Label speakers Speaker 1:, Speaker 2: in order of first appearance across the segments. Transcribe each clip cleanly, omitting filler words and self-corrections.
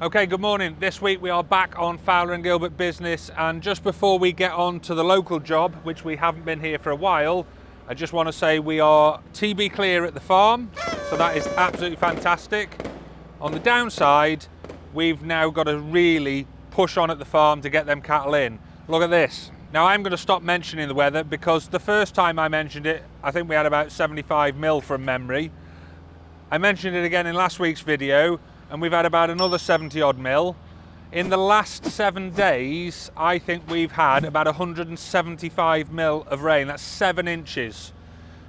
Speaker 1: Okay, good morning. This week we are back on Fowler and Gilbert business, and just before we get on to the local job, which we haven't been here for a while, I just want to say we are TB clear at the farm, so that is absolutely fantastic. On the downside, we've now got to really push on at the farm to get them cattle in. Look at this. Now I'm going to stop mentioning the weather because the first time I mentioned it, I think we had about 75 mil from memory. I mentioned it again in last week's video, and we've had about another 70 odd mil. In the last 7 days, I think we've had about 175 mil of rain. That's 7 inches.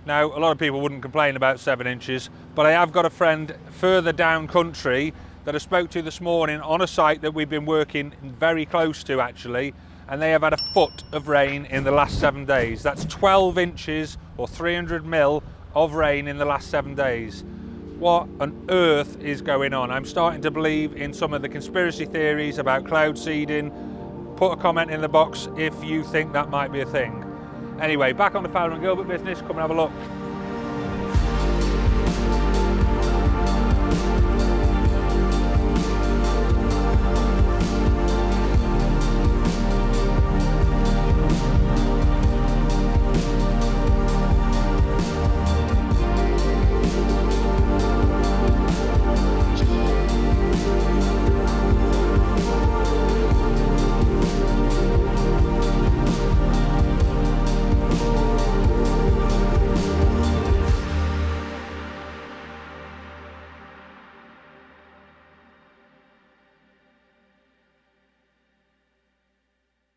Speaker 1: Now, a lot of people wouldn't complain about 7 inches, but I have got a friend further down country that I spoke to this morning on a site that we've been working very close to actually, and they have had a foot of rain in the last 7 days. That's 12 inches or 300 mil of rain in the last 7 days. What on earth is going on? I'm starting to believe in some of the conspiracy theories about cloud seeding. Put a comment in the box if you think that might be a thing. Anyway, back on the Fowler and Gilbert business, come and have a look.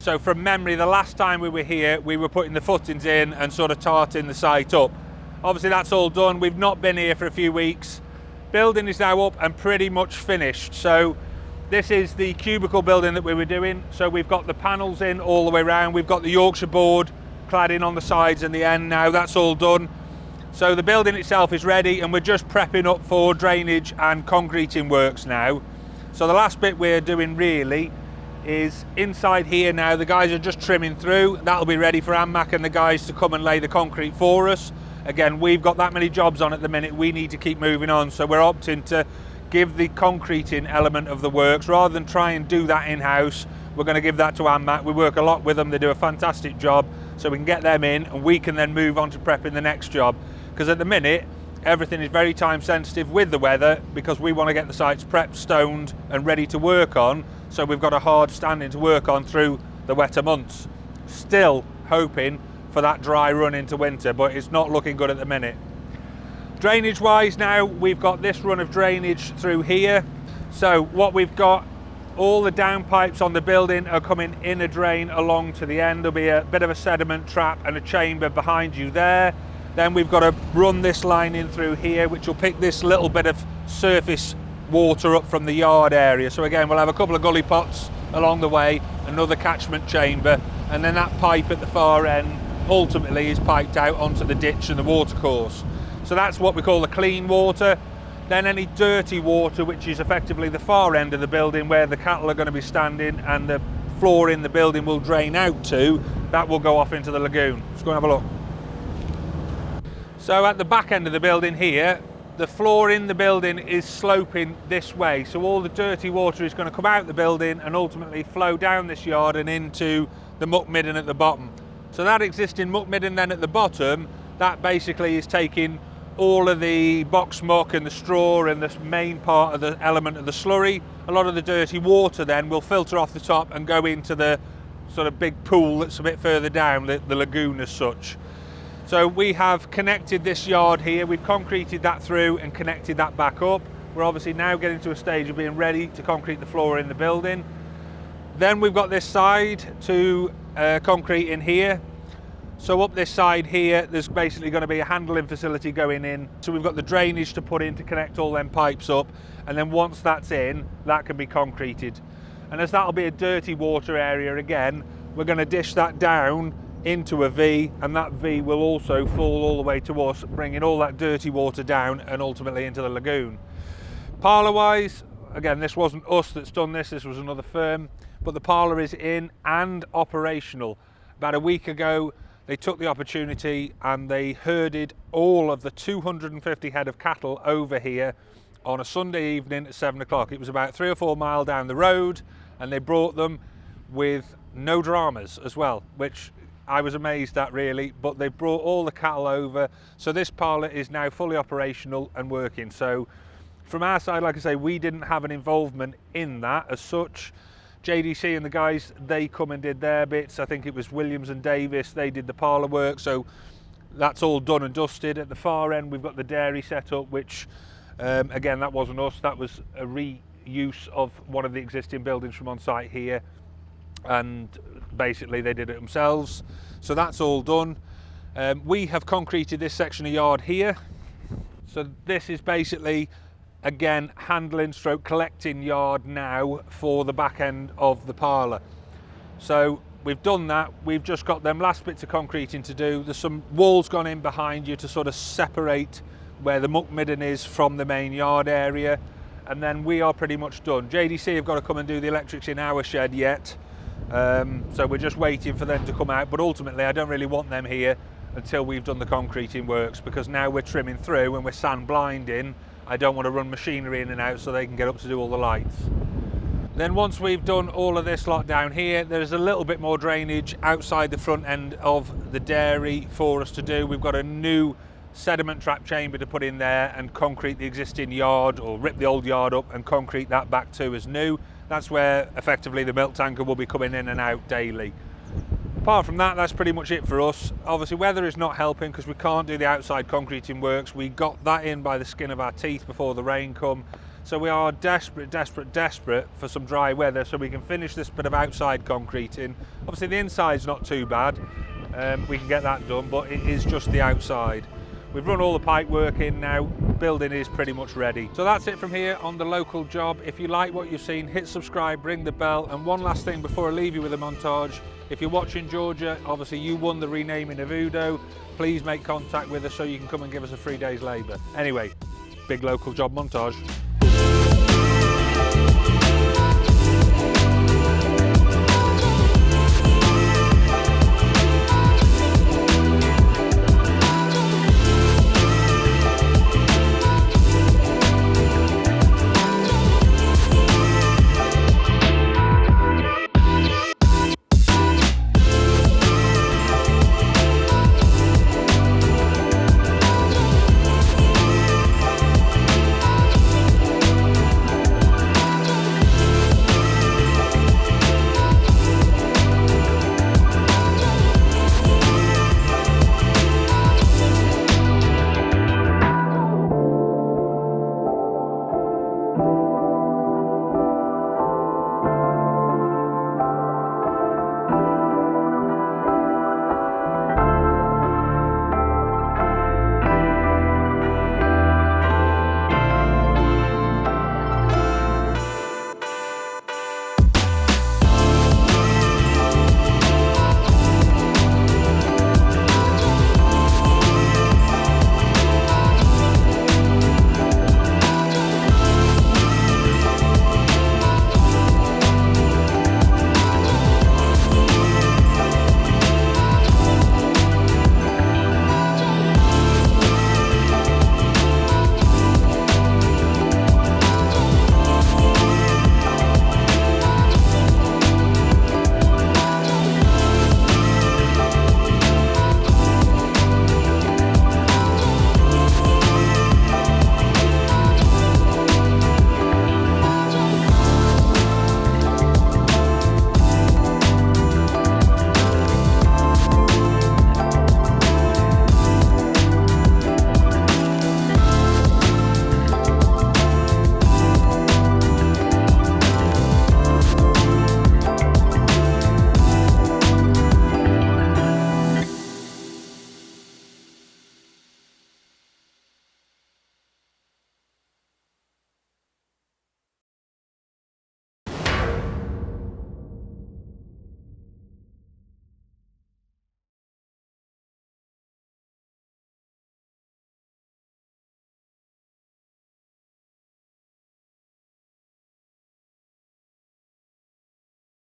Speaker 1: So from memory, the last time we were here, we were putting the footings in and sort of tarting the site up. Obviously that's all done. We've not been here for a few weeks. Building is now up and pretty much finished. So this is the cubicle building that we were doing. So we've got the panels in all the way around. We've got the Yorkshire board cladding on the sides and the end now. That's all done. So the building itself is ready and we're just prepping up for drainage and concreting works now. So the last bit we're doing really is inside here now. The guys are just trimming through. That'll be ready for ANMAC and the guys to come and lay the concrete for us. Again, we've got that many jobs on at the minute, we need to keep moving on, so we're opting to give the concreting element of the works rather than try and do that in-house. We're going to give that to ANMAC. We work a lot with them, they do a fantastic job, so we can get them in and we can then move on to prepping the next job, because at the minute everything is very time sensitive with the weather, because we want to get the sites prepped, stoned and ready to work on. So we've got a hard standing to work on through the wetter months. Still hoping for that dry run into winter, but it's not looking good at the minute. Drainage wise now, we've got this run of drainage through here. So what we've got, all the downpipes on the building are coming in a drain along to the end. There'll be a bit of a sediment trap and a chamber behind you there. Then we've got to run this line in through here, which will pick this little bit of surface water up from the yard area. So again, we'll have a couple of gully pots along the way, another catchment chamber, and then that pipe at the far end ultimately is piped out onto the ditch and the water course. So that's what we call the clean water. Then any dirty water, which is effectively the far end of the building where the cattle are going to be standing and the floor in the building will drain out to, that will go off into the lagoon. Let's go and have a look. So at the back end of the building here, the floor in the building is sloping this way, so all the dirty water is going to come out the building and ultimately flow down this yard and into the muck midden at the bottom. So that existing muck midden then at the bottom, that basically is taking all of the box muck and the straw and the main part of the element of the slurry. A lot of the dirty water then will filter off the top and go into the sort of big pool that's a bit further down, the lagoon as such. So we have connected this yard here, we've concreted that through and connected that back up. We're obviously now getting to a stage of being ready to concrete the floor in the building. Then we've got this side to concrete in here. So up this side here, there's basically going to be a handling facility going in. So we've got the drainage to put in to connect all them pipes up. And then once that's in, that can be concreted. And as that'll be a dirty water area again, we're going to dish that down into a V, and that V will also fall all the way to us, bringing all that dirty water down and ultimately into the lagoon. Parlor wise, again, this wasn't us that's done this was another firm, but the parlor is in and operational. About a week ago, they took the opportunity and they herded all of the 250 head of cattle over here on a Sunday evening at 7 o'clock. It was about 3 or 4 miles down the road, and they brought them with no dramas as well, which I was amazed at really, but they brought all the cattle over. So this parlour is now fully operational and working. So from our side, like I say, we didn't have an involvement in that as such. JDC and the guys, they come and did their bits. I think it was Williams and Davis, they did the parlour work. So that's all done and dusted. At the far end, we've got the dairy set up, which again, that wasn't us. That was a reuse of one of the existing buildings from on site here. And basically they did it themselves. So that's all done. We have concreted this section of yard here. So this is basically, again, handling stroke collecting yard now for the back end of the parlour. So we've done that. We've just got them last bits of concreting to do. There's some walls gone in behind you to sort of separate where the muck midden is from the main yard area. And then we are pretty much done. JDC have got to come and do the electrics in our shed yet. So we're just waiting for them to come out, but ultimately I don't really want them here until we've done the concreting works, because now we're trimming through and we're sand blinding. I don't want to run machinery in and out so they can get up to do all the lights. Then once we've done all of this lot down here, there's a little bit more drainage outside the front end of the dairy for us to do. We've got a new sediment trap chamber to put in there and concrete the existing yard, or rip the old yard up and concrete that back too as new. That's where effectively the milk tanker will be coming in and out daily. Apart from that, that's pretty much it for us. Obviously weather is not helping because we can't do the outside concreting works. We got that in by the skin of our teeth before the rain come. So we are desperate for some dry weather so we can finish this bit of outside concreting. Obviously the inside's not too bad. We can get that done, but it is just the outside. We've run all the pipe work in now, building is pretty much ready. So that's it from here on the local job. If you like what you've seen, hit subscribe, ring the bell, and one last thing before I leave you with a montage. If you're watching Georgia, obviously you won the renaming of Udo. Please make contact with us so you can come and give us a free day's labour. Anyway, big local job montage.